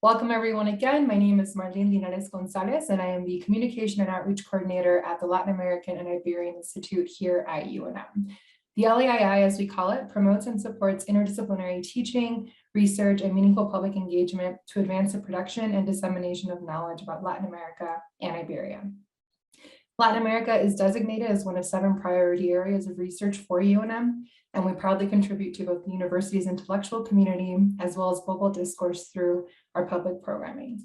Welcome everyone again. My name is Marlene Linares Gonzalez, and I am the Communication and Outreach Coordinator at the Latin American and Iberian Institute here at UNM. The LAII, as we call it, promotes and supports interdisciplinary teaching, research, and meaningful public engagement to advance the production and dissemination of knowledge about Latin America and Iberia. Latin America is designated as one of 7 priority areas of research for UNM, and we proudly contribute to both the university's intellectual community as well as global discourse through our public programming.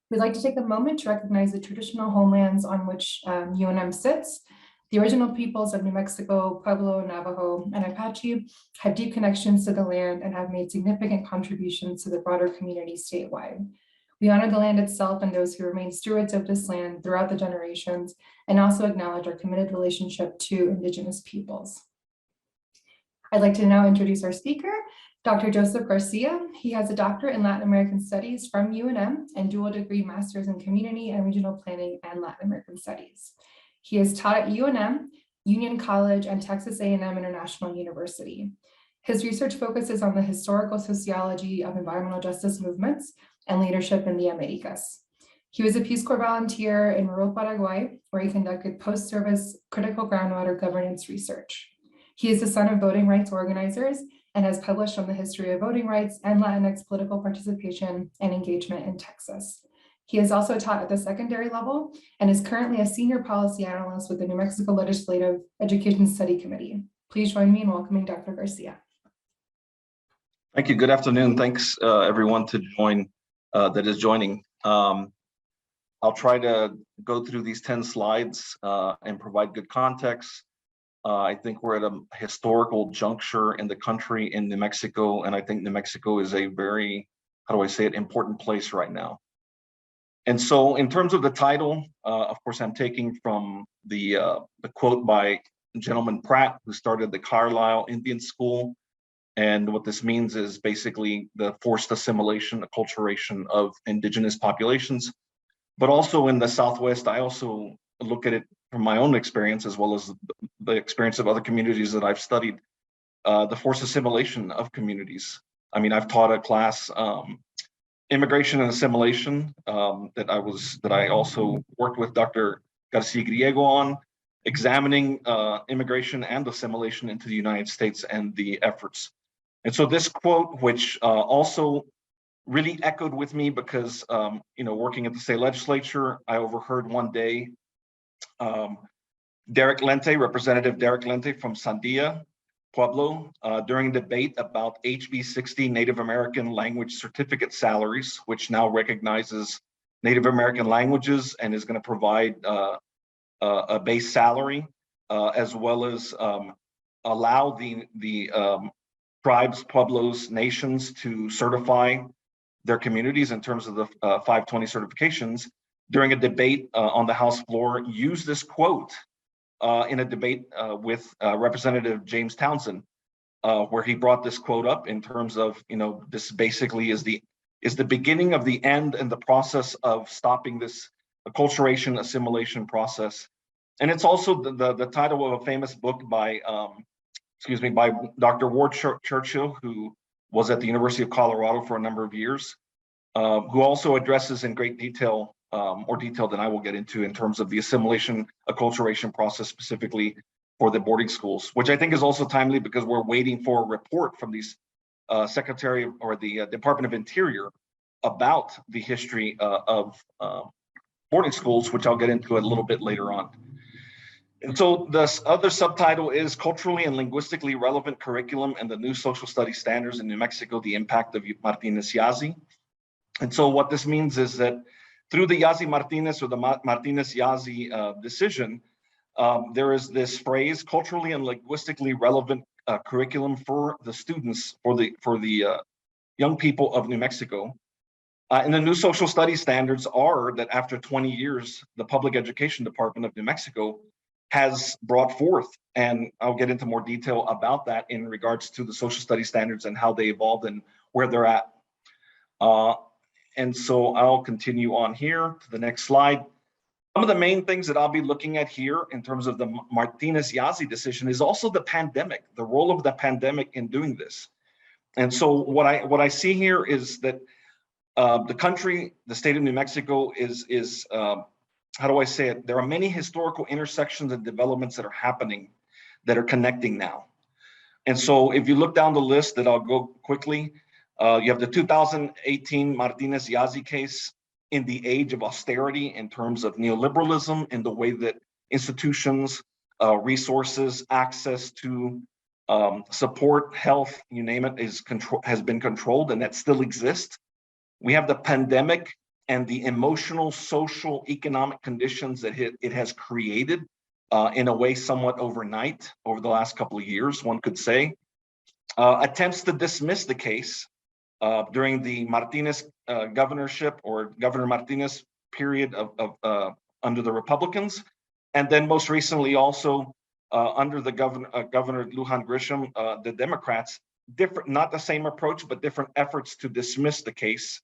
We'd like to take a moment to recognize the traditional homelands on which UNM sits. The original peoples of New Mexico, Pueblo, Navajo, and Apache have deep connections to the land and have made significant contributions to the broader community statewide. We honor the land itself and those who remain stewards of this land throughout the generations, and also acknowledge our committed relationship to Indigenous peoples. I'd like to now introduce our speaker, Dr. Joseph Garcia. He has a doctorate in Latin American Studies from UNM and dual degree Masters in Community and Regional Planning and Latin American Studies. He has taught at UNM, Union College, and Texas A&M International University. His research focuses on the historical sociology of environmental justice movements and leadership in the Americas. He was a Peace Corps volunteer in rural Paraguay, where he conducted post-service critical groundwater governance research. He is the son of voting rights organizers and has published on the history of voting rights and Latinx political participation and engagement in Texas. He has also taught at the secondary level and is currently a senior policy analyst with the New Mexico Legislative Education Study Committee. Please join me in welcoming Dr. Garcia. Thank you. Good afternoon. Thanks everyone to join that is joining. I'll try to go through these 10 slides and provide good context. I think we're at a historical juncture in the country in New Mexico, and I think New Mexico is a very, how do I say it, important place right now. And so in terms of the title, of course, I'm taking from the quote by Gentleman Pratt, who started the Carlisle Indian School. And what this means is basically the forced assimilation, acculturation of indigenous populations. But also in the Southwest, I also look at it from my own experience, as well as the experience of other communities that I've studied, the forced assimilation of communities. I mean, I've taught a class, immigration and assimilation, that I also worked with Dr. Garcia on, examining immigration and assimilation into the United States and the efforts. And so this quote, which also really echoed with me because, working at the state legislature, I overheard one day Representative Derek Lente from Sandia, Pueblo, during debate about HB 60 Native American language certificate salaries, which now recognizes Native American languages and is going to provide a base salary, as well as allow the tribes, pueblos, nations to certify their communities in terms of the 520 certifications. During a debate on the House floor, used this quote in a debate with Representative James Townsend, where he brought this quote up in terms of, this basically is the beginning of the end in the process of stopping this acculturation, assimilation process. And it's also the title of a famous book by Dr. Ward Churchill, who was at the University of Colorado for a number of years, who also addresses in great detail, more detail than I will get into, in terms of the assimilation, acculturation process, specifically for the boarding schools, which I think is also timely because we're waiting for a report from these Secretary or the Department of Interior about the history of boarding schools, which I'll get into a little bit later on. And so this other subtitle is Culturally and Linguistically Relevant Curriculum and the New Social Studies Standards in New Mexico, the Impact of Martinez Yazzie. And so what this means is that through the Yazzie Martinez or the Martinez Yazzie decision, there is this phrase, culturally and linguistically relevant curriculum for the students, for the young people of New Mexico. And the new social studies standards are that after 20 years, the Public Education Department of New Mexico has brought forth, and I'll get into more detail about that in regards to the social studies standards and how they evolved and where they're at. And so I'll continue on here to the next slide. Some of the main things that I'll be looking at here in terms of the Martinez Yazzie decision is also the pandemic, the role of the pandemic in doing this. And so what I see here is that The country, the state of New Mexico is how do I say it? There are many historical intersections and developments that are happening that are connecting now. And so if you look down the list that I'll go quickly, you have the 2018 Martinez Yazzie case in the age of austerity in terms of neoliberalism and the way that institutions, resources, access to support, health, you name it, has been controlled, and that still exists. We have the pandemic and the emotional, social, economic conditions that it has created in a way somewhat overnight over the last couple of years, one could say. Attempts to dismiss the case during the Martinez governorship or Governor Martinez period of under the Republicans. And then most recently also under the Governor Lujan Grisham, the Democrats, not the same approach, but different efforts to dismiss the case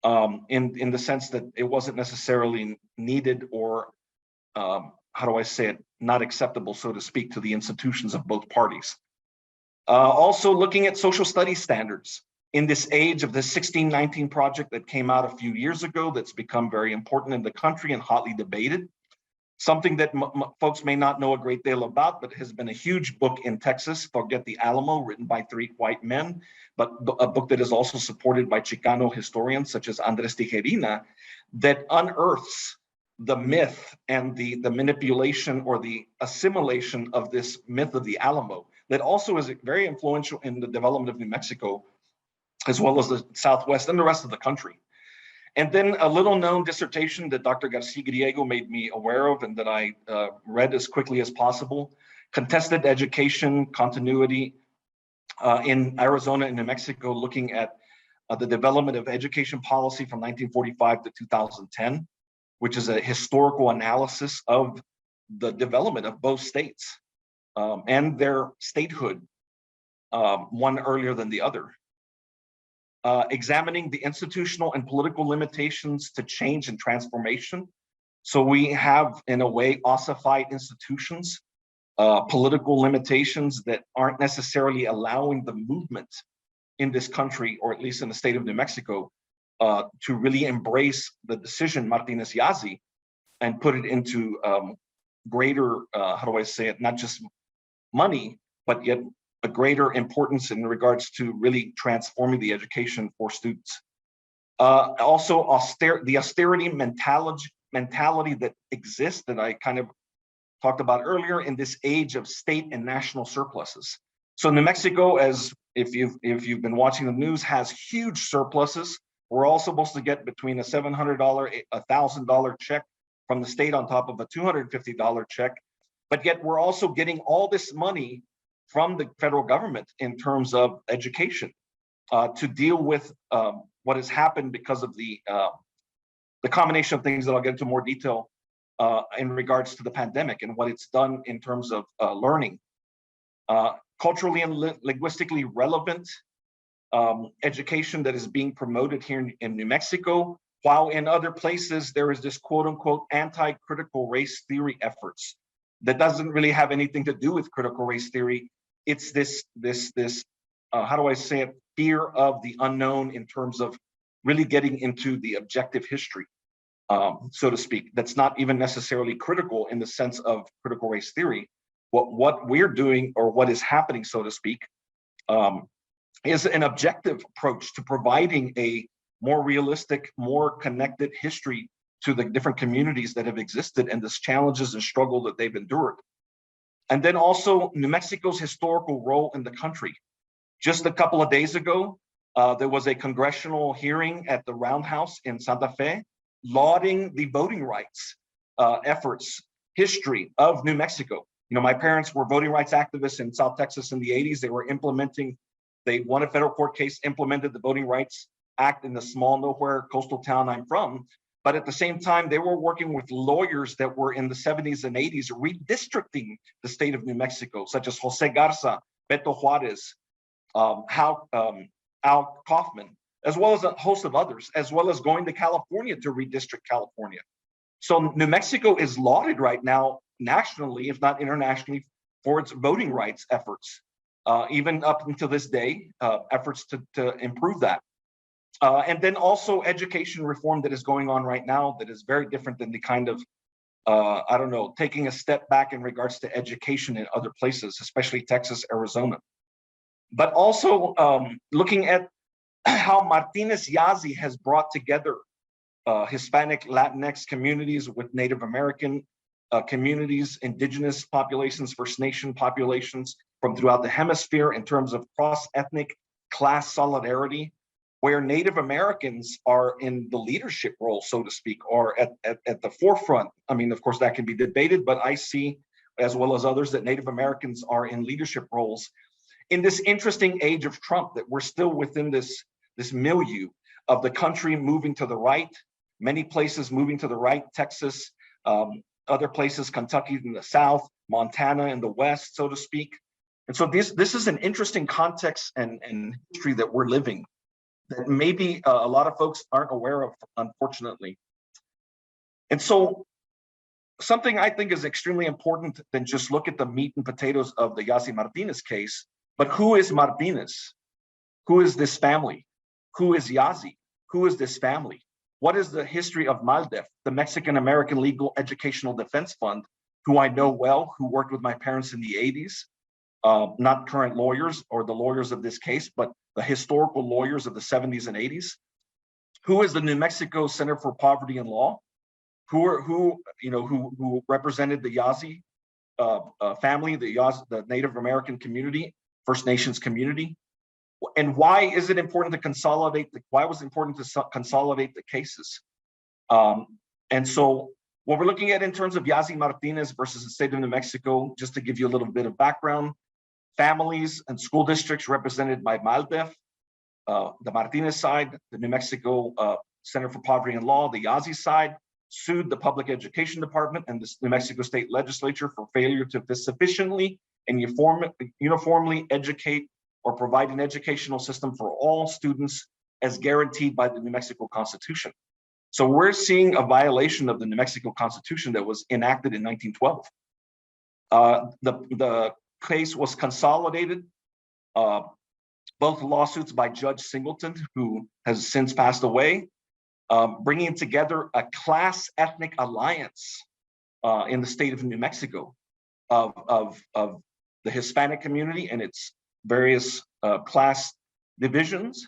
in the sense that it wasn't necessarily needed or how do I say it, not acceptable, so to speak, to the institutions of both parties. Also looking at social studies standards in this age of the 1619 project that came out a few years ago that's become very important in the country and hotly debated. Something that folks may not know a great deal about, but has been a huge book in Texas, Forget the Alamo, written by 3 white men, but a book that is also supported by Chicano historians such as Andres Tijerina, that unearths the myth and the manipulation or the assimilation of this myth of the Alamo, that also is very influential in the development of New Mexico, as well as the Southwest and the rest of the country. And then a little known dissertation that Dr. Garcia made me aware of and that I read as quickly as possible, Contested Education Continuity in Arizona and New Mexico, looking at the development of education policy from 1945 to 2010, which is a historical analysis of the development of both states and their statehood, one earlier than the other. Examining the institutional and political limitations to change and transformation. So we have, in a way, ossified institutions, political limitations that aren't necessarily allowing the movement in this country, or at least in the state of New Mexico, to really embrace the decision Martinez Yazzie and put it into greater, how do I say it, not just money, but yet a greater importance in regards to really transforming the education for students. Also, the austerity mentality that exists that I kind of talked about earlier in this age of state and national surpluses. So New Mexico, as if you've been watching the news, has huge surpluses. We're all supposed to get between a $700, $1,000 check from the state on top of a $250 check, but yet we're also getting all this money from the federal government in terms of education to deal with what has happened because of the combination of things that I'll get into more detail in regards to the pandemic and what it's done in terms of learning. Culturally and linguistically relevant education that is being promoted here in New Mexico, while in other places there is this quote unquote anti-critical race theory efforts that doesn't really have anything to do with critical race theory. It's this how do I say it, fear of the unknown in terms of really getting into the objective history, so to speak. That's not even necessarily critical in the sense of critical race theory. What we're doing, or what is happening, so to speak, is an objective approach to providing a more realistic, more connected history to the different communities that have existed and the challenges and struggle that they've endured. And then also New Mexico's historical role in the country. Just a couple of days ago, there was a congressional hearing at the Roundhouse in Santa Fe, lauding the voting rights efforts, history of New Mexico. You know, my parents were voting rights activists in South Texas in the 80s. They won a federal court case, implemented the Voting Rights Act in the small nowhere coastal town I'm from. But at the same time, they were working with lawyers that were in the 70s and 80s redistricting the state of New Mexico, such as Jose Garza, Beto Juarez, Al Kaufman, as well as a host of others, as well as going to California to redistrict California. So New Mexico is lauded right now nationally, if not internationally, for its voting rights efforts, even up until this day, efforts to improve that. And then also education reform that is going on right now that is very different than the kind of, I don't know, taking a step back in regards to education in other places, especially Texas, Arizona. But also looking at how Martinez Yazzie has brought together Hispanic, Latinx communities with Native American communities, indigenous populations, First Nation populations from throughout the hemisphere in terms of cross-ethnic class solidarity, where Native Americans are in the leadership role, so to speak, or at the forefront. I mean, of course, that can be debated, but I see, as well as others, that Native Americans are in leadership roles in this interesting age of Trump, that we're still within this milieu of the country moving to the right, many places moving to the right, Texas, other places, Kentucky in the south, Montana in the west, so to speak. And so this is an interesting context and history that we're living that maybe a lot of folks aren't aware of, unfortunately. And so something I think is extremely important than just look at the meat and potatoes of the Yazzie Martinez case, but who is Martinez? Who is this family? Who is Yazzie? Who is this family? What is the history of MALDEF, the Mexican American Legal Educational Defense Fund, who I know well, who worked with my parents in the 80s, not current lawyers or the lawyers of this case, but the historical lawyers of the 70s and 80s. Who is the New Mexico Center for Poverty and Law? Who represented the Yazzie family, the Native American community, First Nations community? And why is it important to consolidate? Why was it important to consolidate the cases? And so what we're looking at in terms of Yazzie Martinez versus the state of New Mexico, just to give you a little bit of background, families and school districts represented by MALDEF, the Martinez side, the New Mexico Center for Poverty and Law, the Yazzie side, sued the Public Education Department and the New Mexico State Legislature for failure to sufficiently and uniformly educate or provide an educational system for all students as guaranteed by the New Mexico Constitution. So we're seeing a violation of the New Mexico Constitution that was enacted in 1912. The case was consolidated, both lawsuits by Judge Singleton, who has since passed away, bringing together a class ethnic alliance in the state of New Mexico of the Hispanic community and its various class divisions,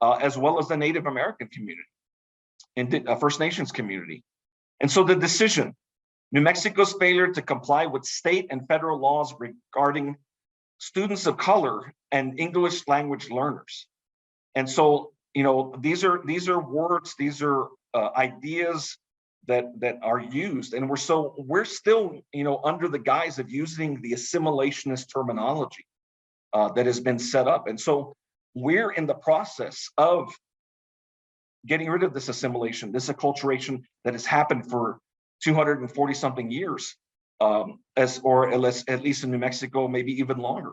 as well as the Native American community and First Nations community. And so the decision, New Mexico's failure to comply with state and federal laws regarding students of color and English language learners. And so, these are words, these are ideas that are used, and we're still, under the guise of using the assimilationist terminology that has been set up. And so we're in the process of getting rid of this assimilation, this acculturation that has happened for 240 something years, at least in New Mexico, maybe even longer,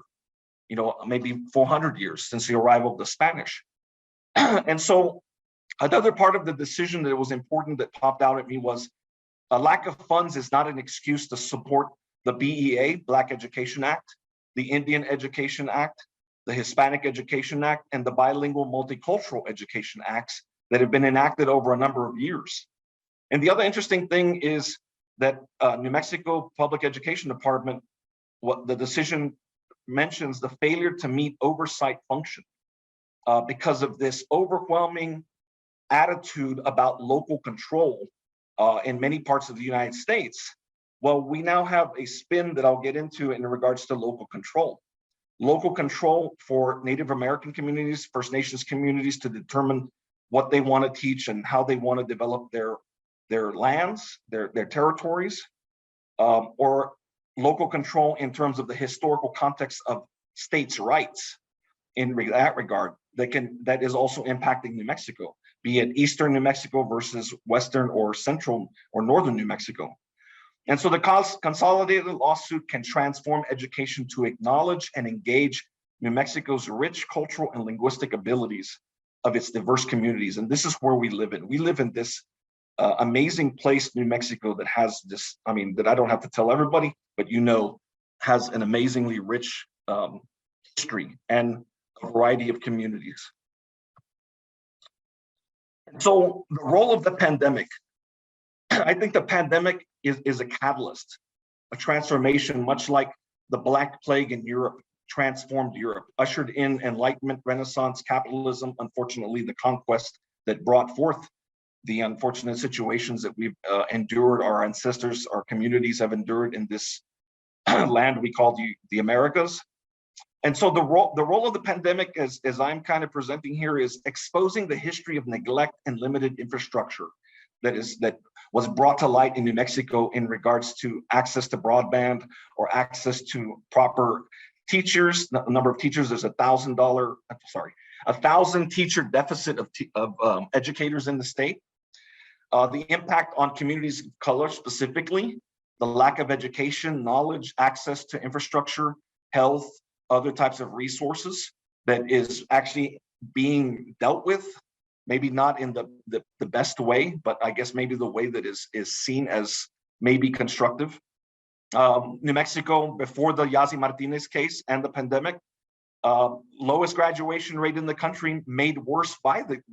maybe 400 years since the arrival of the Spanish. And so another part of the decision that was important that popped out at me was a lack of funds is not an excuse to support the BEA, Black Education Act, the Indian Education Act, the Hispanic Education Act, and the Bilingual Multicultural Education Acts that have been enacted over a number of years. And the other interesting thing is that New Mexico Public Education Department, what the decision mentions the failure to meet oversight function because of this overwhelming attitude about local control in many parts of the United States. Well, we now have a spin that I'll get into in regards to local control. Local control for Native American communities, First Nations communities to determine what they want to teach and how they want to develop their lands, their territories, or local control in terms of the historical context of states' rights in that regard that is also impacting New Mexico, be it Eastern New Mexico versus Western or Central or Northern New Mexico. And so the consolidated lawsuit can transform education to acknowledge and engage New Mexico's rich cultural and linguistic abilities of its diverse communities. And this is where we live in. We live in this amazing place, New Mexico, that has this, that I don't have to tell everybody, but has an amazingly rich history and a variety of communities. So the role of the pandemic, I think the pandemic is a catalyst, a transformation, much like the Black Plague in Europe transformed Europe, ushered in Enlightenment, Renaissance, capitalism, unfortunately, the conquest that brought forth the unfortunate situations that we've endured, our ancestors, our communities have endured in this land we call the Americas. And so the role of the pandemic, as I'm kind of presenting here, is exposing the history of neglect and limited infrastructure that was brought to light in New Mexico in regards to access to broadband or access to proper teachers. The number of teachers, there's a 1,000 teacher deficit of educators in the state. The impact on communities of color specifically, the lack of education, knowledge, access to infrastructure, health, other types of resources that is actually being dealt with, maybe not in the best way, but I guess maybe the way that is seen as maybe constructive. New Mexico, before the Yazzie Martinez case and the pandemic, lowest graduation rate in the country, made worse by the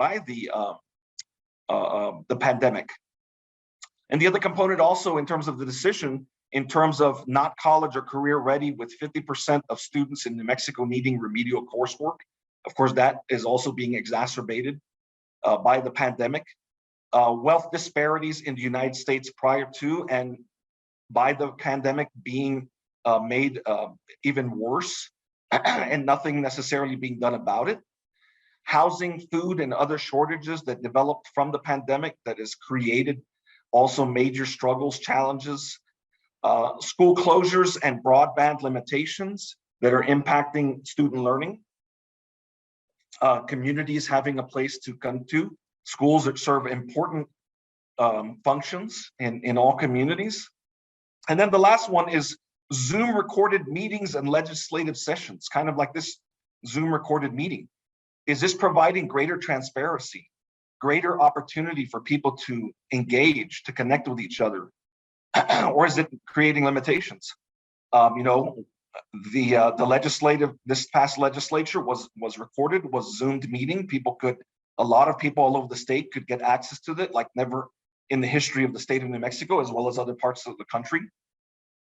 pandemic. And the other component also in terms of the decision, in terms of not college or career ready, with 50% of students in New Mexico needing remedial coursework. Of course, that is also being exacerbated by the pandemic. Wealth disparities in the United States prior to and by the pandemic being made even worse and nothing necessarily being done about it. Housing, food, and other shortages that developed from the pandemic that has created also major struggles, challenges, school closures and broadband limitations that are impacting student learning, communities having a place to come to, schools that serve important functions in all communities. And then the last one is Zoom recorded meetings and legislative sessions, kind of like this Zoom recorded meeting. Is this providing greater transparency, greater opportunity for people to engage, to connect with each other? Or is it creating limitations? The legislative, this past legislature was recorded, was Zoomed meeting. A lot of people all over the state could get access to it like never in the history of the state of New Mexico, as well as other parts of the country.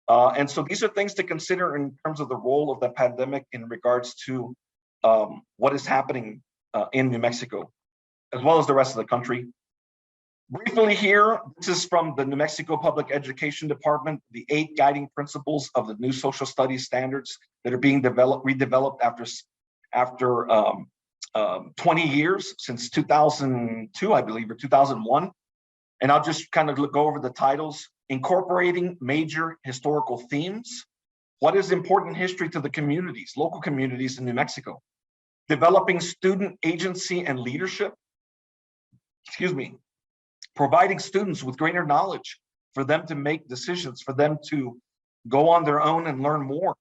And so these are things to consider in terms of the role of the pandemic in regards to what is happening in New Mexico, as well as the rest of the country. Briefly here, this is from the New Mexico Public Education Department, the 8 guiding principles of the new social studies standards that are being redeveloped after 20 years, since 2002, I believe, or 2001. And I'll just kind of go over the titles. Incorporating major historical themes. What is important history to the communities, local communities in New Mexico? Developing student agency and leadership. Providing students with greater knowledge for them to make decisions, for them to go on their own and learn more.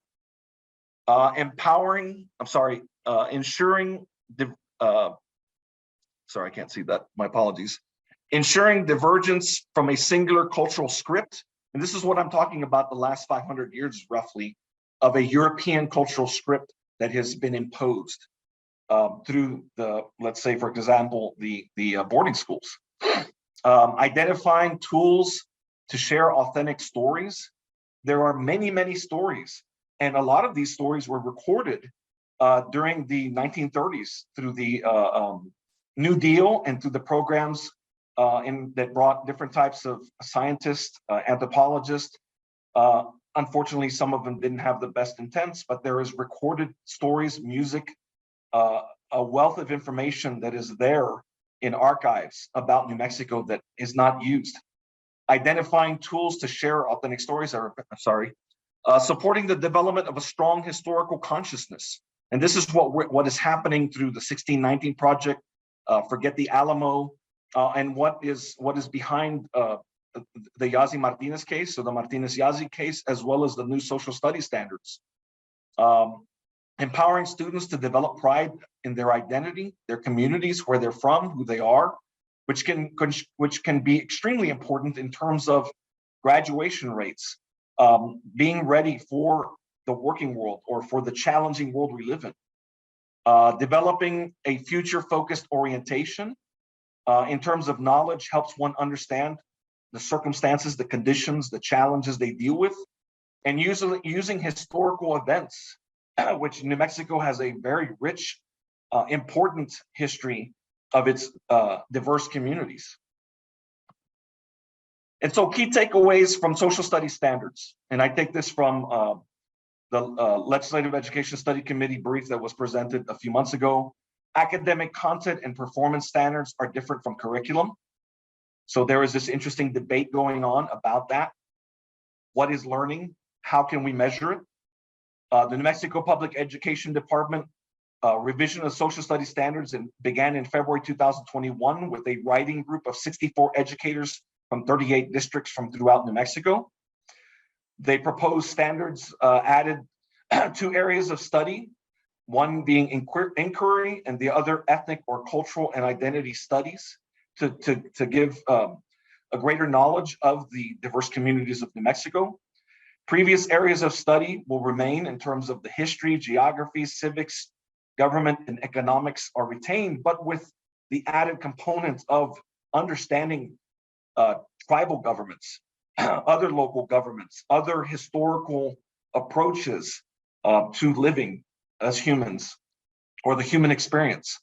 Ensuring, sorry, I can't see that, my apologies. Ensuring divergence from a singular cultural script. And this is what I'm talking about, the last 500 years roughly, of a European cultural script that has been imposed through the, let's say, for example, the boarding schools. Identifying tools to share authentic stories. There are many, many stories, and a lot of these stories were recorded during the 1930s through the New Deal and through the programs that brought different types of scientists, anthropologists. Unfortunately, some of them didn't have the best intents, but there is recorded stories, music, a wealth of information that is there in archives about New Mexico that is not used. Identifying tools to share authentic stories, supporting the development of a strong historical consciousness. And this is what is happening through the 1619 Project, Forget the Alamo, and what is behind the Yazzie Martinez case, so the Martinez-Yazzie case, as well as the new social studies standards. Empowering students to develop pride in their identity, their communities, where they're from, who they are, which can be extremely important in terms of graduation rates, being ready for the working world or for the challenging world we live in. Developing a future-focused orientation, in terms of knowledge, helps one understand the circumstances, the conditions, the challenges they deal with, and using historical events, which New Mexico has a very rich, important history of its diverse communities. And so key takeaways from social studies standards, and I take this from the Legislative Education Study Committee brief that was presented a few months ago. Academic content and performance standards are different from curriculum. So there is this interesting debate going on about that. What is learning? How can we measure it? The New Mexico Public Education Department revision of social studies standards began in February 2021 with a writing group of 64 educators from 38 districts from throughout New Mexico. They proposed standards added 2 areas of study, one being inquiry and the other ethnic or cultural and identity studies to give a greater knowledge of the diverse communities of New Mexico. Previous areas of study will remain in terms of the history, geography, civics, government, and economics are retained, but with the added component of understanding tribal governments, other local governments, other historical approaches to living as humans or the human experience.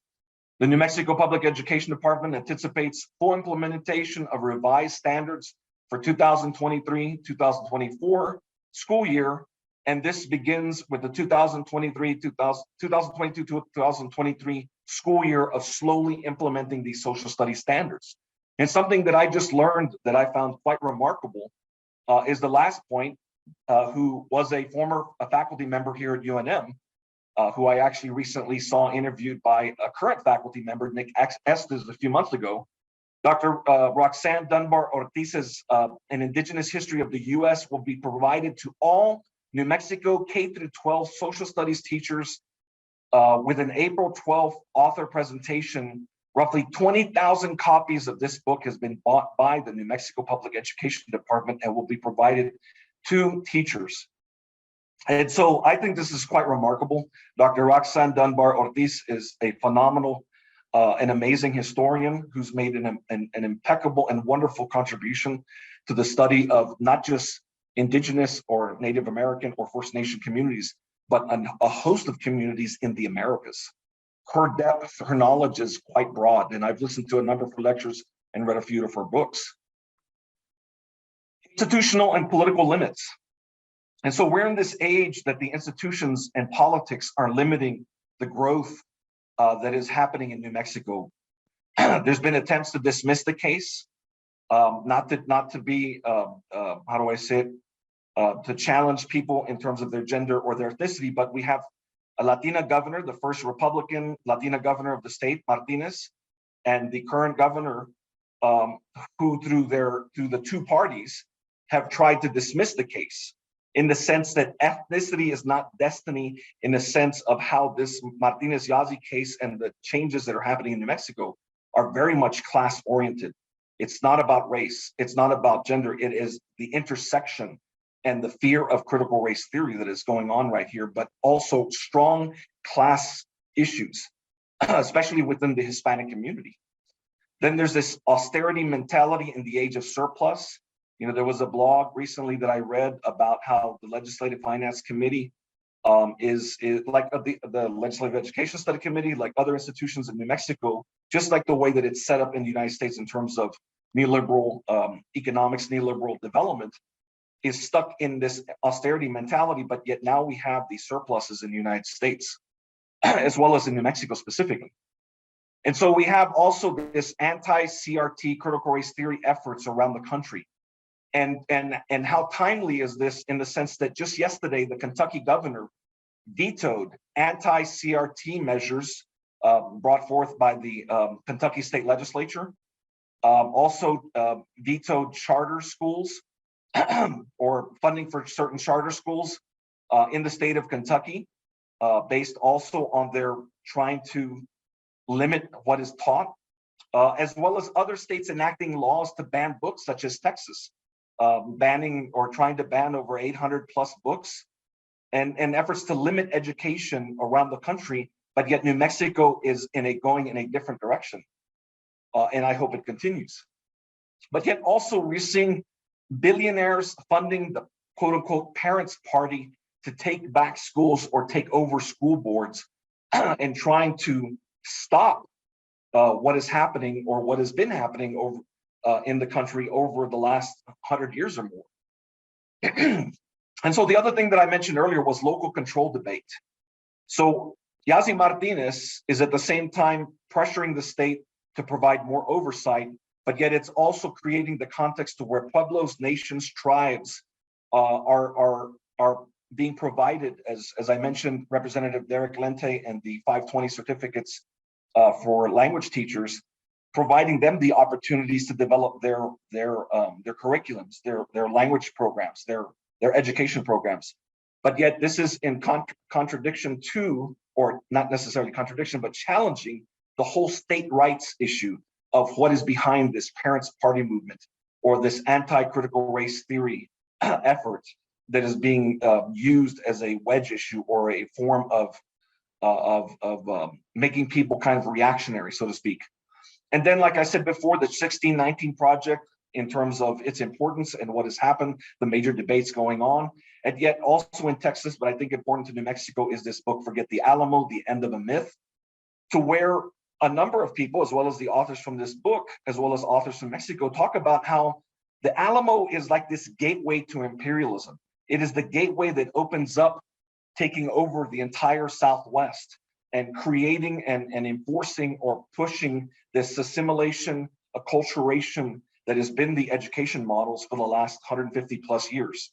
The New Mexico Public Education Department anticipates full implementation of revised standards for 2023-2024 school year, and this begins with the 2022-2023 school year of slowly implementing these social studies standards. And something that I just learned that I found quite remarkable is the last point, who was a former faculty member here at UNM, who I actually recently saw interviewed by a current faculty member, Nick Estes, a few months ago. Dr. Roxanne Dunbar Ortiz's An Indigenous History of the U.S. will be provided to all New Mexico K-12 social studies teachers with an April 12th author presentation. Roughly 20,000 copies of this book has been bought by the New Mexico Public Education Department and will be provided to teachers. And so I think this is quite remarkable. Dr. Roxanne Dunbar Ortiz is a phenomenal, an amazing historian who's made an impeccable and wonderful contribution to the study of not just Indigenous or Native American or First Nation communities, but a host of communities in the Americas. Her depth, her knowledge is quite broad, and I've listened to a number of her lectures and read a few of her books. Institutional and political limits. And so we're in this age that the institutions and politics are limiting the growth that is happening in New Mexico. There's been attempts to dismiss the case, not to be, how do I say it, to challenge people in terms of their gender or their ethnicity, but we have a Latina governor, the first Republican Latina governor of the state, Martinez, and the current governor, who through the 2 parties have tried to dismiss the case in the sense that ethnicity is not destiny, in the sense of how this Martinez Yazzie case and the changes that are happening in New Mexico are very much class oriented. It's not about race. It's not about gender. It is the intersection and the fear of critical race theory that is going on right here, but also strong class issues, especially within the Hispanic community. Then there's this austerity mentality in the age of surplus. You know, there was a blog recently that I read about how the Legislative Finance Committee is like the Legislative Education Study Committee, like other institutions in New Mexico, just like the way that it's set up in the United States in terms of neoliberal economics, neoliberal development, is stuck in this austerity mentality, but yet now we have these surpluses in the United States, as well as in New Mexico specifically. And so we have also this anti-CRT critical race theory efforts around the country. And how timely is this in the sense that just yesterday, the Kentucky governor vetoed anti-CRT measures brought forth by the Kentucky state legislature, also vetoed charter schools or funding for certain charter schools in the state of Kentucky, based also on their trying to limit what is taught, as well as other states enacting laws to ban books, such as Texas, banning or trying to ban over 800 plus books, and efforts to limit education around the country, but yet New Mexico is going in a different direction. and I hope it continues. But yet also we're seeing billionaires funding the quote unquote parents' party to take back schools or take over school boards and trying to stop what is happening or what has been happening over in the country over the last 100 years or more. And so the other thing that I mentioned earlier was local control debate. So Yazzie Martinez is at the same time pressuring the state to provide more oversight, but yet it's also creating the context to where pueblos, nations, tribes are being provided, as I mentioned, Representative Derek Lente and the 520 certificates for language teachers, providing them the opportunities to develop their curriculums, their language programs, their education programs. But yet this is in contradiction to, or not necessarily contradiction, but challenging the whole state rights issue of what is behind this parents' party movement or this anti-critical race theory effort that is being used as a wedge issue or a form of making people kind of reactionary, so to speak. And then, like I said before, the 1619 project in terms of its importance and what has happened, the major debates going on. And yet also in Texas, but I think important to New Mexico, is this book, Forget the Alamo, The End of a Myth, to where a number of people, as well as the authors from this book, as well as authors from Mexico, talk about how the Alamo is like this gateway to imperialism. It is the gateway that opens up taking over the entire Southwest and creating and enforcing or pushing this assimilation, acculturation that has been the education models for the last 150 plus years.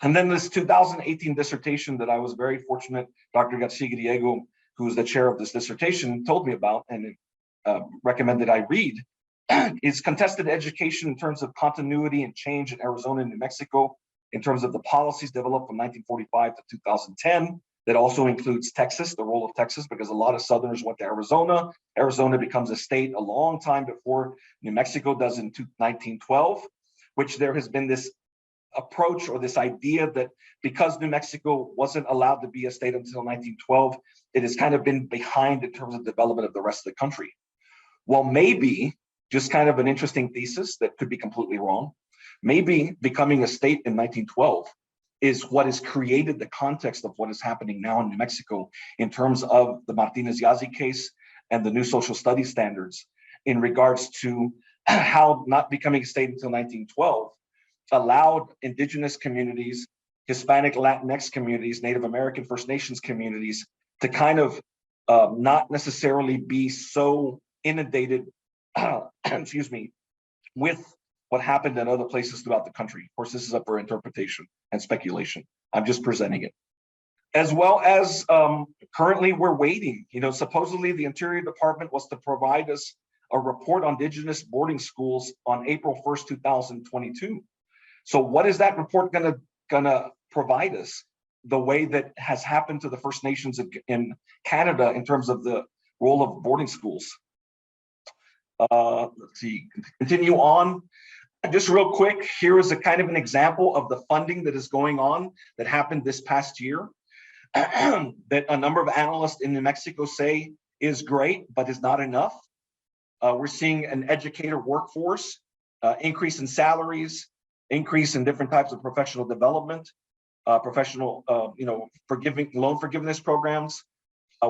And then this 2018 dissertation that I was very fortunate, Dr. Garcia, who's the chair of this dissertation, told me about and recommended I read, is contested education in terms of continuity and change in Arizona and New Mexico, in terms of the policies developed from 1945 to 2010. That also includes Texas, the role of Texas, because a lot of Southerners went to Arizona. Arizona becomes a state a long time before New Mexico does in 1912, which there has been this approach or this idea that because New Mexico wasn't allowed to be a state until 1912, it has kind of been behind in terms of development of the rest of the country. Well, maybe, just kind of an interesting thesis that could be completely wrong, maybe becoming a state in 1912 is what has created the context of what is happening now in New Mexico in terms of the Martinez Yazzie case and the new social studies standards in regards to how not becoming a state until 1912 allowed indigenous communities, Hispanic, Latinx communities, Native American, First Nations communities to kind of not necessarily be so inundated, excuse me, with what happened in other places throughout the country. Of course, this is up for interpretation and speculation. I'm just presenting it. As well as currently we're waiting, supposedly the Interior Department was to provide us a report on indigenous boarding schools on April 1st, 2022. So what is that report gonna provide us? The way that has happened to the First Nations in Canada in terms of the role of boarding schools. Let's see, continue on. Just real quick, here is a kind of an example of the funding that is going on that happened this past year that a number of analysts in New Mexico say is great, but is not enough. We're seeing an educator workforce, increase in salaries, increase in different types of professional development, professional, loan forgiveness programs.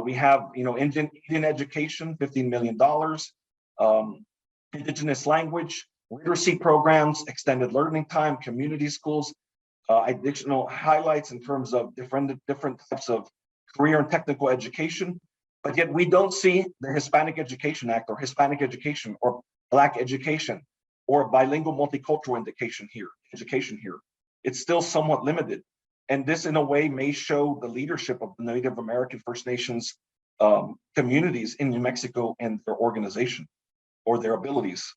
We have, Indian education, $15 million, indigenous language, literacy programs, extended learning time, community schools, additional highlights in terms of different types of career and technical education. But yet we don't see the Hispanic Education Act or Hispanic education or Black education or bilingual multicultural education here. It's still somewhat limited. And this in a way may show the leadership of the Native American First Nations communities in New Mexico and their organization or their abilities.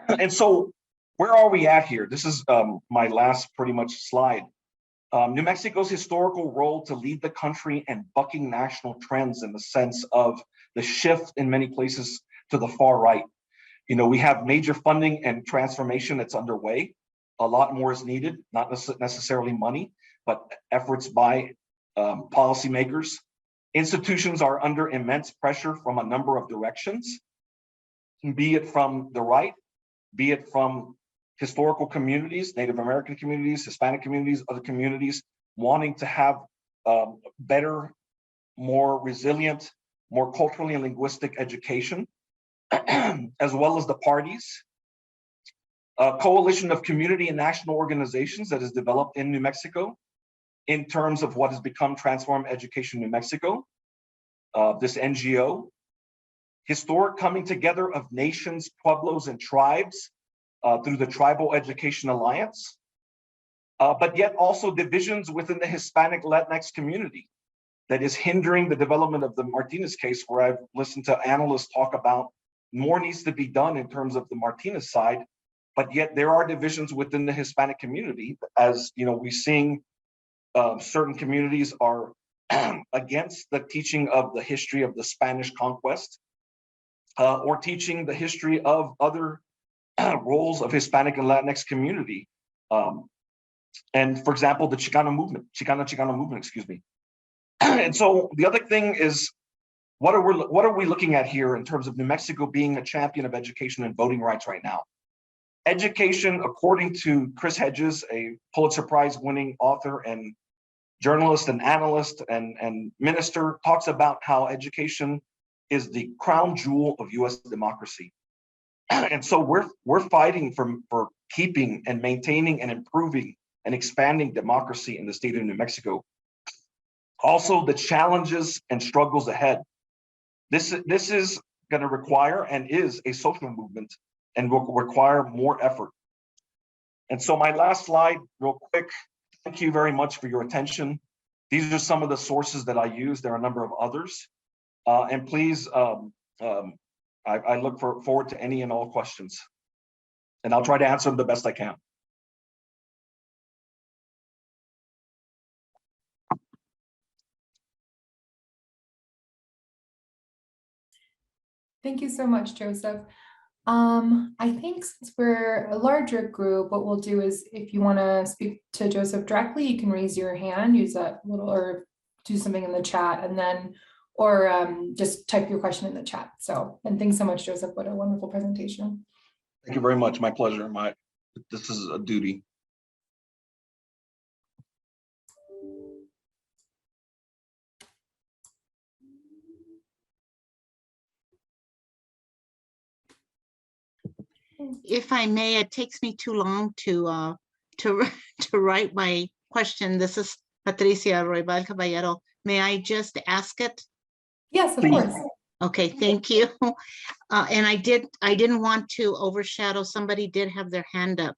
And so where are we at here? This is my last pretty much slide. New Mexico's historical role to lead the country and bucking national trends in the sense of the shift in many places to the far right. We have major funding and transformation that's underway. A lot more is needed, not necessarily money, but efforts by policymakers Institutions are under immense pressure from a number of directions, be it from the right, be it from historical communities, Native American communities, Hispanic communities, other communities, wanting to have better, more resilient, more culturally and linguistic education, as well as the parties. A coalition of community and national organizations that is developed in New Mexico in terms of what has become Transform Education New Mexico, this NGO. Historic coming together of nations, pueblos, and tribes through the Tribal Education Alliance, but yet also divisions within the Hispanic Latinx community that is hindering the development of the Martinez case, where I've listened to analysts talk about more needs to be done in terms of the Martinez side, but yet there are divisions within the Hispanic community. As you know, we're seeing certain communities are against the teaching of the history of the Spanish conquest, or teaching the history of other roles of Hispanic and Latinx community. And for example, the Chicana movement, excuse me. And so the other thing is, what are we looking at here in terms of New Mexico being a champion of education and voting rights right now? Education, according to Chris Hedges, a Pulitzer Prize winning author and journalist and analyst and minister, talks about how education is the crown jewel of US democracy. And so we're fighting for keeping and maintaining and improving and expanding democracy in the state of New Mexico. Also, the challenges and struggles ahead. This is going to require and is a social movement and will require more effort. And so my last slide, real quick, thank you very much for your attention. These are some of the sources that I use. There are a number of others. And please, I look forward to any and all questions. And I'll try to answer them the best I can. Thank you so much, Joseph. I think since we're a larger group, what we'll do is if you want to speak to Joseph directly, you can raise your hand, use that little, or do something in the chat, and then, or just type your question in the chat. So, and thanks so much, Joseph. What a wonderful presentation. Thank you very much. My pleasure. This is a duty. If I may, it takes me too long to write my question. This is Patricia Roybal Caballero. May I just ask it? Yes, of course. Okay, thank you. And I didn't want to overshadow. Somebody did have their hand up.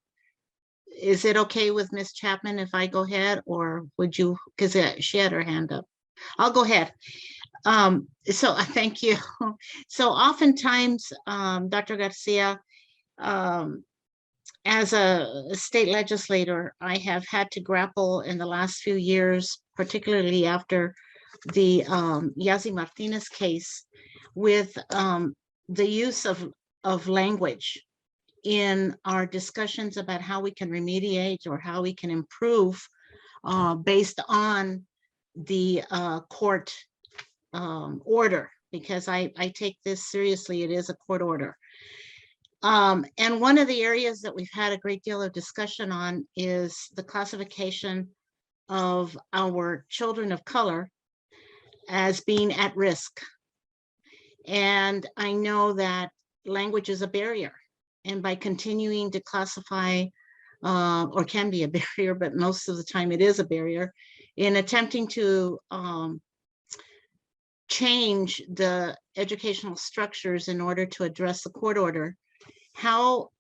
Is it okay with Ms. Chapman if I go ahead, or would you? Because she had her hand up. I'll go ahead. So thank you. So oftentimes, Dr. Garcia, as a state legislator, I have had to grapple in the last few years, particularly after the Yazzie Martinez case, with the use of language in our discussions about how we can remediate or how we can improve based on the court order, because I take this seriously. It is a court order. And one of the areas that we've had a great deal of discussion on is the classification of our children of color as being at risk. And I know that language is a barrier, and by continuing to classify, or can be a barrier, but most of the time it is a barrier, in attempting to change the educational structures in order to address the court order. How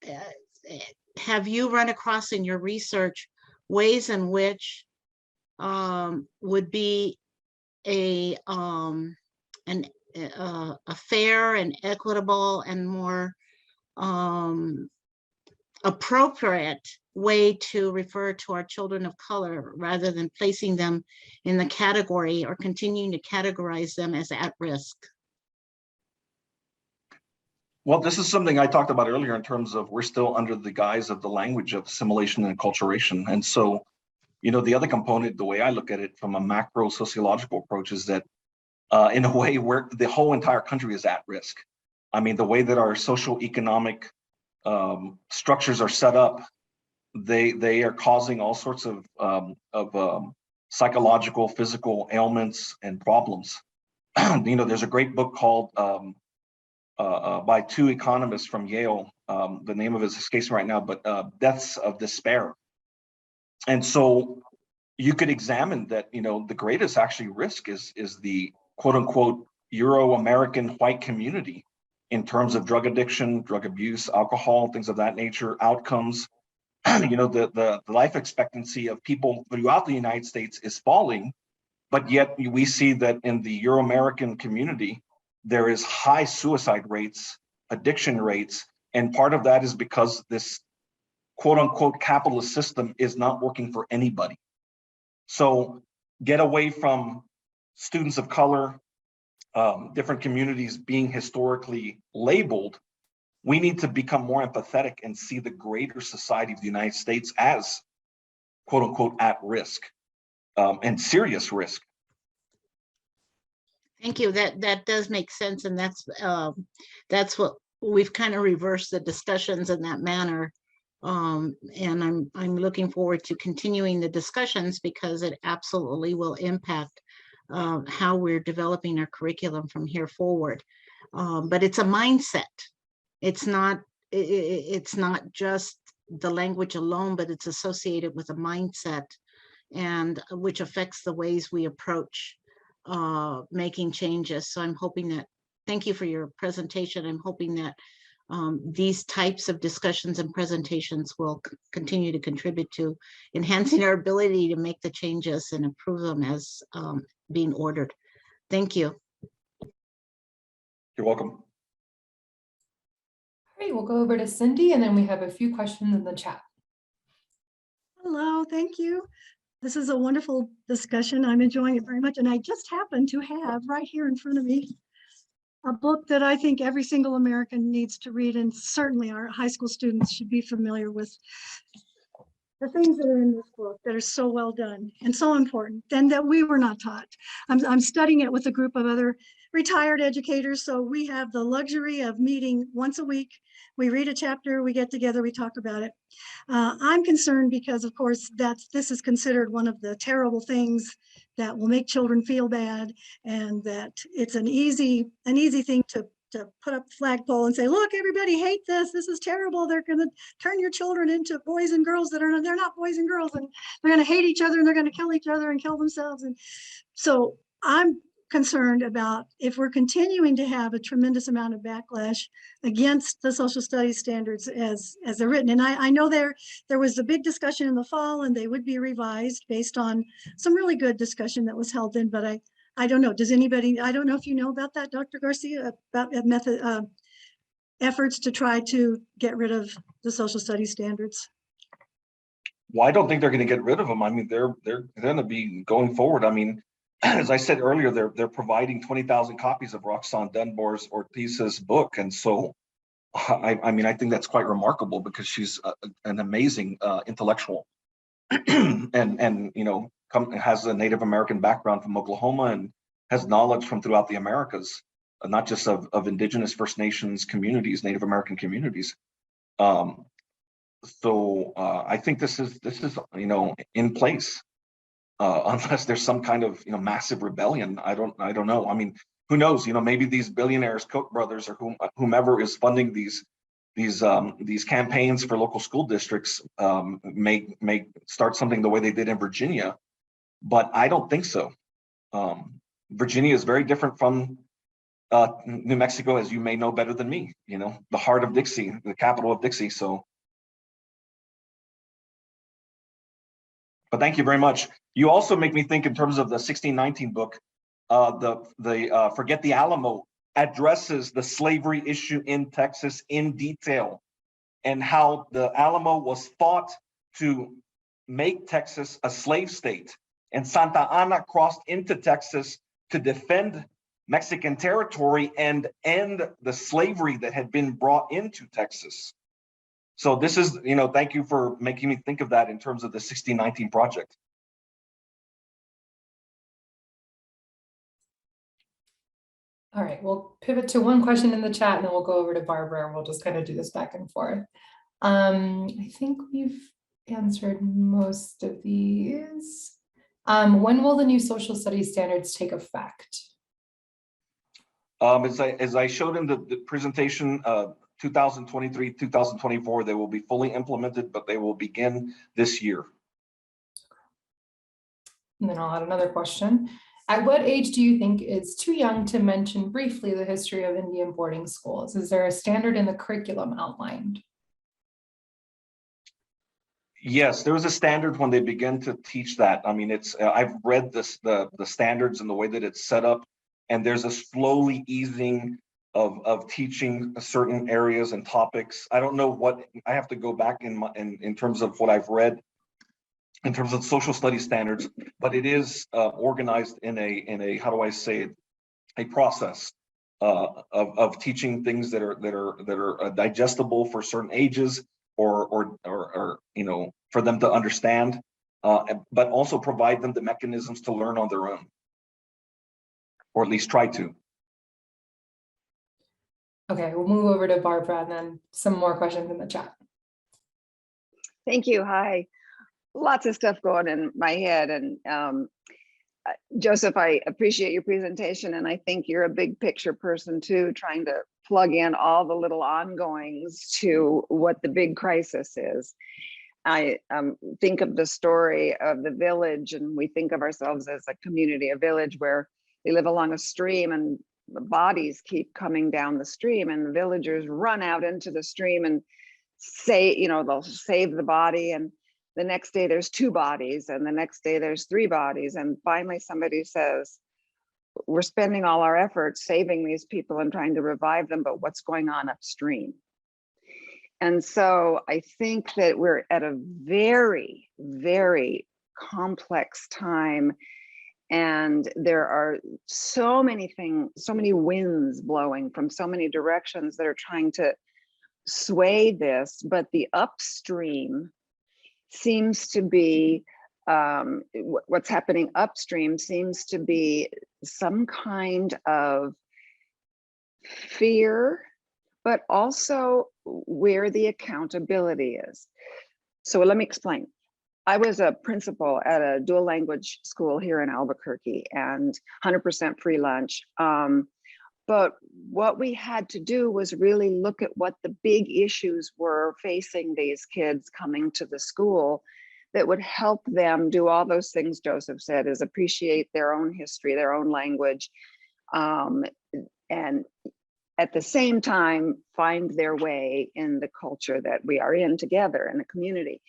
have you run across in your research ways in which would be a fair and equitable and more appropriate way to refer to our children of color, rather than placing them in the category or continuing to categorize them as at risk? Well, this is something I talked about earlier in terms of we're still under the guise of the language of assimilation and acculturation. And so, you know, the other component, the way I look at it from a macro sociological approach, is that in a way where the whole entire country is at risk. I mean, the way that our social economic structures are set up, they are causing all sorts of psychological, physical ailments and problems. You know, there's a great book called by two economists from Yale. The name of it escapes me right now, but Deaths of Despair. And so you could examine that, you know, the greatest actually risk is the quote unquote Euro-American white community in terms of drug addiction, drug abuse, alcohol, things of that nature, outcomes. You know, the life expectancy of people throughout the United States is falling, but yet we see that in the Euro-American community, there is high suicide rates, addiction rates, and part of that is because this quote unquote capitalist system is not working for anybody. So get away from students of color, different communities being historically labeled. We need to become more empathetic and see the greater society of the United States as quote unquote at risk and serious risk. Thank you. That does make sense, and that's what we've kind of reversed the discussions in that manner. And I'm looking forward to continuing the discussions because it absolutely will impact how we're developing our curriculum from here forward. But it's a mindset. It's not just the language alone, but it's associated with a mindset, and which affects the ways we approach making changes. So I'm hoping that, thank you for your presentation. I'm hoping that these types of discussions and presentations will continue to contribute to enhancing our ability to make the changes and improve them as being ordered. Thank you. You're welcome. All right, we'll go over to Cindy, and then we have a few questions in the chat. Hello, thank you. This is a wonderful discussion. I'm enjoying it very much. And I just happen to have right here in front of me a book that I think every single American needs to read, and certainly our high school students should be familiar with the things that are in this book that are so well done and so important, and that we were not taught. I'm studying it with a group of other retired educators, so we have the luxury of meeting once a week. We read a chapter, we get together, we talk about it. I'm concerned because, of course, this is considered one of the terrible things that will make children feel bad, and that it's an easy thing to put up the flagpole and say, look, everybody hate this. This is terrible. They're going to turn your children into boys and girls that they're not boys and girls, and they're going to hate each other, and they're going to kill each other and kill themselves. And so I'm concerned about if we're continuing to have a tremendous amount of backlash against the social studies standards as they're written. And I know there was a big discussion in the fall, and they would be revised based on some really good discussion that was held then, but I don't know. Does anybody, I don't know if you know about that, Dr. Garcia, about efforts to try to get rid of the social studies standards? Well, I don't think they're going to get rid of them. I mean, they're going to be going forward. I mean, as I said earlier, they're providing 20,000 copies of Roxanne Dunbar's Ortiz's book, and so I mean, I think that's quite remarkable because she's an amazing intellectual, and you know, has a Native American background from Oklahoma and has knowledge from throughout the Americas, not just of indigenous First Nations communities, Native American communities. So I think this is you know, in place. Unless there's some kind of, you know, massive rebellion. I don't know. I mean, who knows? You know, maybe these billionaires, Koch brothers, or whomever is funding these campaigns for local school districts may start something the way they did in Virginia, but I don't think so. Virginia is very different from New Mexico, as you may know better than me. You know, the heart of Dixie, the capital of Dixie. So. But thank you very much. You also make me think in terms of the 1619 book, the Forget the Alamo addresses the slavery issue in Texas in detail, and how the Alamo was fought to make Texas a slave state. And Santa Ana crossed into Texas to defend Mexican territory and end the slavery that had been brought into Texas. So this is, you know, thank you for making me think of that in terms of the 1619 project. All right, we'll pivot to one question in the chat and then we'll go over to Barbara and we'll just kind of do this back and forth. I think we've answered most of these. When will the new social studies standards take effect? As I showed in the presentation, 2023, 2024, they will be fully implemented, but they will begin this year. And then I'll add another question. At what age do you think is too young to mention briefly the history of Indian boarding schools? Is there a standard in the curriculum outlined? Yes, there was a standard when they began to teach that. I mean, it's I've read the standards and the way that it's set up, and there's a slowly easing of teaching certain areas and topics. I don't know what I have to go back in terms of what I've read in terms of social studies standards, but it is organized in a how do I say it, a process of teaching things that are digestible for certain ages, or you know, for them to understand, but also provide them the mechanisms to learn on their own, or at least try to. Okay, we'll move over to Barbara and then some more questions in the chat. Thank you. Hi. Lots of stuff going in my head. And Joseph, I appreciate your presentation. And I think you're a big picture person too, trying to plug in all the little ongoings to what the big crisis is. I think of the story of the village, and we think of ourselves as a community, a village where they live along a stream and the bodies keep coming down the stream, and the villagers run out into the stream and say, you know, they'll save the body, and the next day there's 2 bodies, and the next day there's 3 bodies, and finally somebody says, we're spending all our efforts saving these people and trying to revive them, but what's going on upstream? And so I think that we're at a very, very complex time, and there are so many things, so many winds blowing from so many directions that are trying to sway this, but the upstream seems to be, what's happening upstream seems to be some kind of fear, but also where the accountability is. So let me explain. I was a principal at a dual language school here in Albuquerque, and 100% free lunch. But what we had to do was really look at what the big issues were facing these kids coming to the school that would help them do all those things Joseph said, is appreciate their own history, their own language, and at the same time, find their way in the culture that we are in together in the community.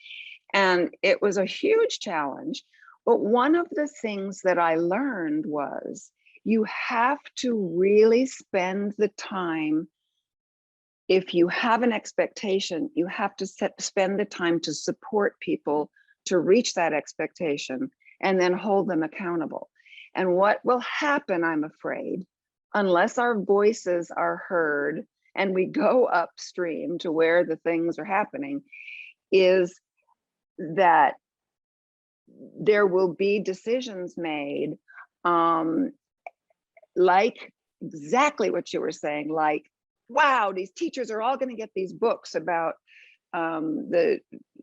And it was a huge challenge. But one of the things that I learned was you have to really spend the time. If you have an expectation, you have to spend the time to support people to reach that expectation and then hold them accountable. And what will happen, I'm afraid, unless our voices are heard and we go upstream to where the things are happening, is that there will be decisions made, like exactly what you were saying, like, wow, these teachers are all going to get these books about the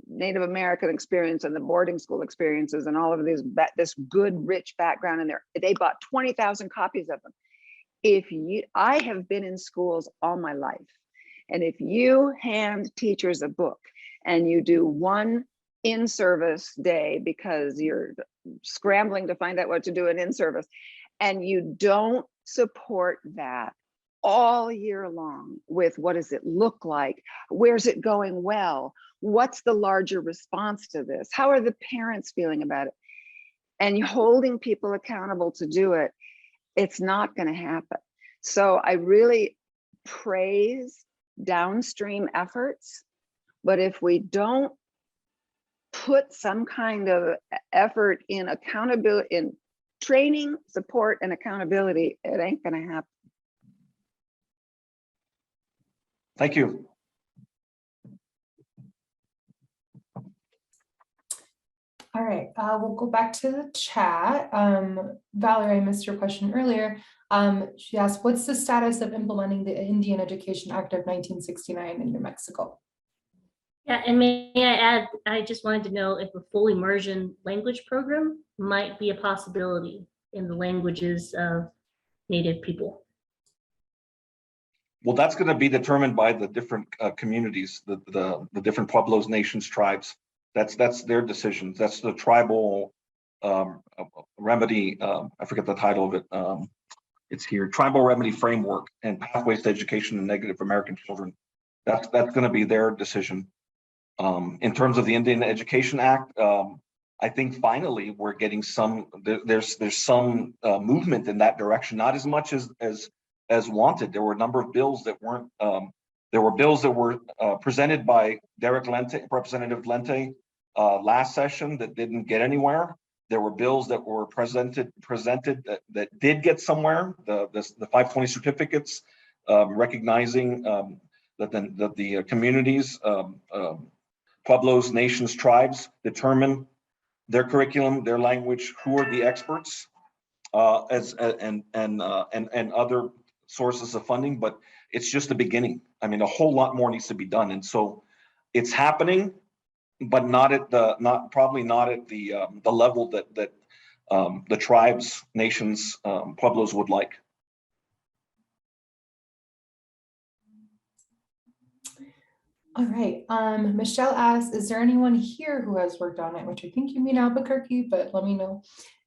Native American experience and the boarding school experiences and all of these, this good, rich background in there. They bought 20,000 copies of them. I have been in schools all my life, and if you hand teachers a book and you do one in-service day because you're scrambling to find out what to do in in-service, and you don't support that all year long with what does it look like, where's it going well, what's the larger response to this, how are the parents feeling about it, and holding people accountable to do it, it's not going to happen. So I really praise downstream efforts, but if we don't put some kind of effort in accountability, in training, support, and accountability, it ain't going to happen. Thank you. All right, we'll go back to the chat. Valerie, I missed your question earlier. She asked, what's the status of implementing the Indian Education Act of 1969 in New Mexico? Yeah, and may I add, I just wanted to know if a full immersion language program might be a possibility in the languages of Native people. Well, that's going to be determined by the different communities, the different pueblos, nations, tribes. That's their decisions. That's the tribal remedy. I forget the title of it. It's here, Tribal Remedy Framework and Pathways to Education in Native American Children. That's going to be their decision. In terms of the Indian Education Act, I think finally we're getting some. There's some movement in that direction. Not as much as wanted. There were a number of bills that weren't. There were bills that were presented by Representative Lente last session that didn't get anywhere. There were bills that were presented that did get somewhere. The 520 certificates, recognizing that the communities, pueblos, nations, tribes determine their curriculum, their language, who are the experts, and other sources of funding. But it's just the beginning. I mean, a whole lot more needs to be done, and so it's happening, but probably not at the level that the tribes, nations, pueblos would like. All right. Michelle asks, is there anyone here who has worked on it? Which I think you mean Albuquerque, but let me know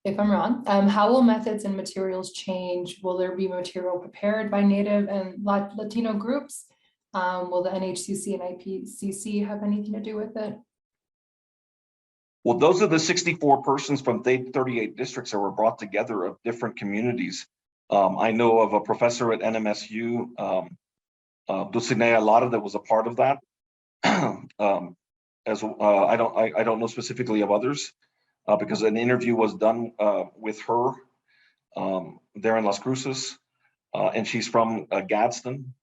if I'm wrong. How will methods and materials change? Will there be material prepared by Native and Latino groups? Will the NHCC and IPCC have anything to do with it? Well, those are the 64 persons from 38 districts that were brought together of different communities. I know of a professor at NMSU, Dulcinea Lara, that was a part of that. I don't know specifically of others because an interview was done with her there in Las Cruces, and she's from Gadsden.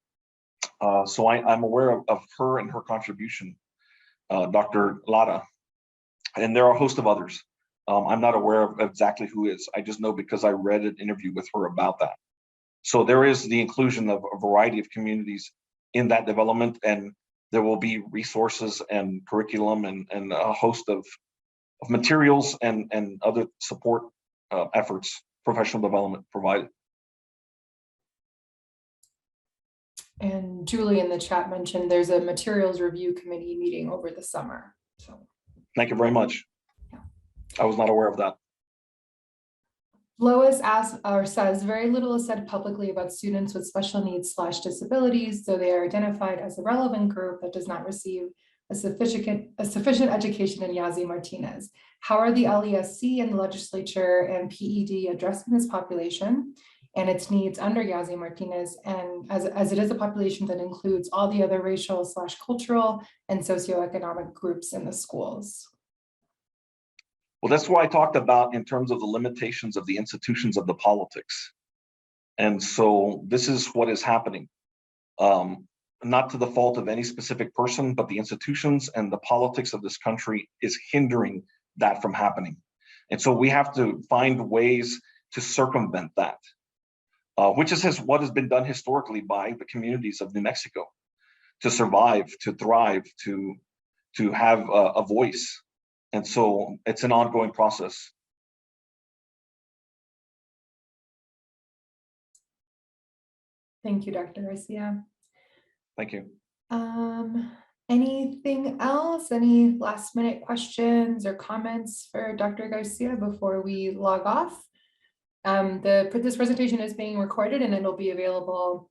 So I'm aware of her and her contribution, Dr. Lara. And there are a host of others. I'm not aware of exactly who is. I just know because I read an interview with her about that. So there is the inclusion of a variety of communities in that development, and there will be resources and curriculum and a host of materials and other support efforts, professional development provided. And Julie in the chat mentioned there's a materials review committee meeting over the summer. So thank you very much. Yeah. I was not aware of that. Lois asks or says, very little is said publicly about students with special needs / disabilities, so they are identified as a relevant group that does not receive a sufficient education in Yazzie Martinez. How are the LESC and the legislature and PED addressing this population and its needs under Yazzie Martinez, and as it is a population that includes all the other racial / cultural and socioeconomic groups in the schools? Well, that's what I talked about in terms of the limitations of the institutions of the politics. And so this is what is happening. Not to the fault of any specific person, but the institutions and the politics of this country is hindering that from happening. And so we have to find ways to circumvent that, which is what has been done historically by the communities of New Mexico to survive, to thrive, to have a voice. And so it's an ongoing process. Thank you, Dr. Garcia. Thank you. Anything else? Any last minute questions or comments for Dr. Garcia before we log off? This presentation is being recorded and it'll be available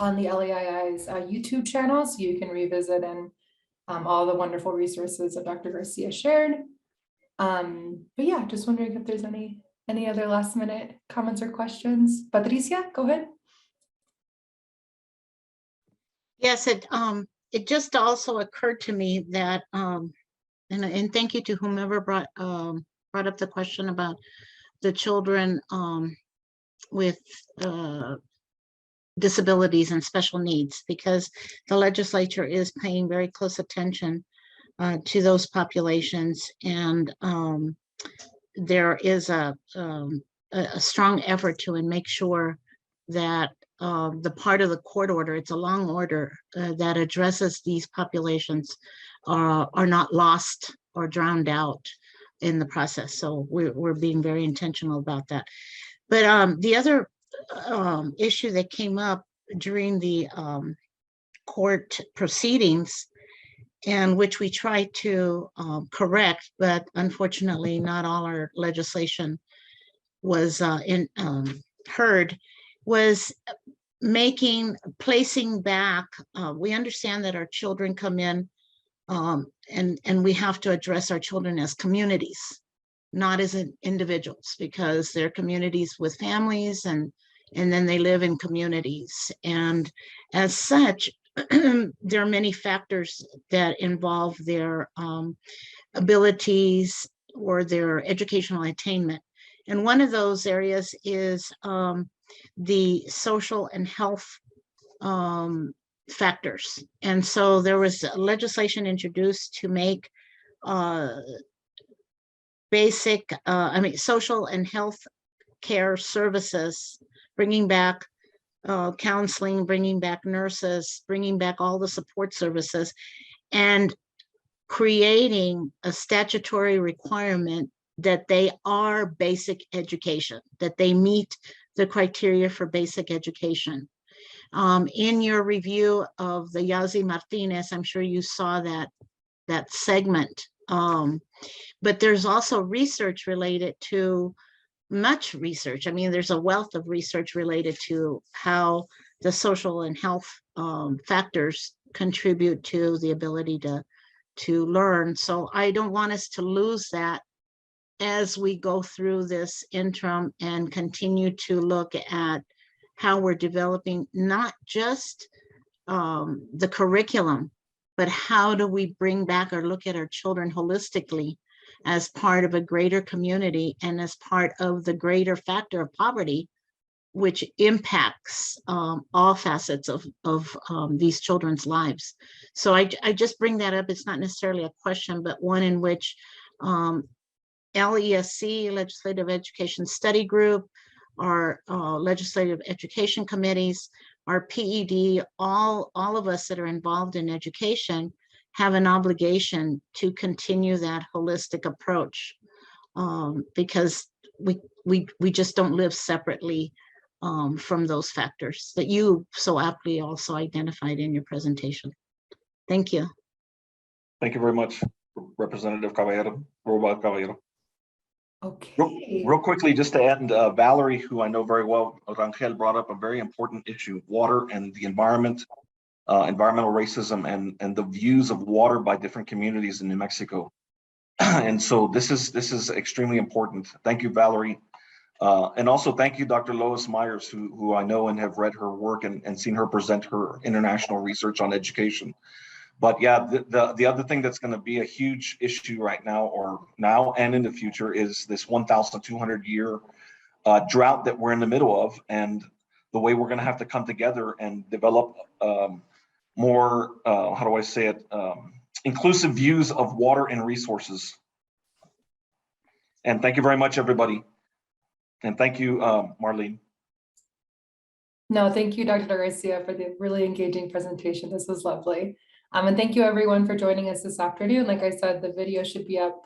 on the LAII's YouTube channel, so you can revisit and all the wonderful resources that Dr. Garcia shared. But yeah, just wondering if there's any other last minute comments or questions. Patricia, go ahead. Yes, it just also occurred to me that and thank you to whomever brought up the question about the children with disabilities and special needs, because the legislature is paying very close attention to those populations, and there is a strong effort to make sure that the part of the court order, it's a long order that addresses these populations are not lost or drowned out in the process. So we're being very intentional about that. But the other issue that came up during the court proceedings, and which we tried to correct, but unfortunately not all our legislation was heard, was placing back, we understand that our children come in and we have to address our children as communities, not as individuals, because they're communities with families and then they live in communities. And as such, there are many factors that involve their abilities or their educational attainment. And one of those areas is the social and health factors. And so there was legislation introduced to make basic, social and health care services, bringing back counseling, bringing back nurses, bringing back all the support services, and creating a statutory requirement that they are basic education, that they meet the criteria for basic education. In your review of the Yazzie Martinez, I'm sure you saw that segment. But there's also research related to, much research. I mean, there's a wealth of research related to how the social and health factors contribute to the ability to learn. So I don't want us to lose that as we go through this interim and continue to look at how we're developing not just the curriculum, but how do we bring back or look at our children holistically as part of a greater community and as part of the greater factor of poverty, which impacts all facets of these children's lives. So I just bring that up. It's not necessarily a question, but one in which LESC, Legislative Education Study Group, our legislative education committees, our PED, all of us that are involved in education have an obligation to continue that holistic approach, because we just don't live separately from those factors that you so aptly also identified in your presentation. Thank you. Thank you very much, Representative Caballero, Robert Caballero. Okay. Real quickly, just to add, Valerie, who I know very well, Rangel, brought up a very important issue, water and the environment, environmental racism and the views of water by different communities in New Mexico. And so this is extremely important. Thank you, Valerie. And also thank you, Dr. Lois Myers, who I know and have read her work and seen her present her international research on education. But yeah, the other thing that's going to be a huge issue right now, or now and in the future, is this 1,200 year drought that we're in the middle of, and the way we're going to have to come together and develop more, how do I say it, inclusive views of water and resources. And thank you very much, everybody. And thank you, Marlene. No, thank you, Dr. Garcia, for the really engaging presentation. This was lovely. And thank you everyone for joining us this afternoon. Like I said, the video should be up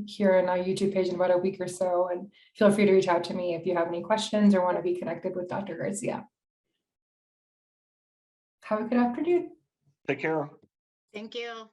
here on our YouTube page in about a week or so. And feel free to reach out to me if you have any questions or want to be connected with Dr. Garcia. Have a good afternoon. Take care. Thank you.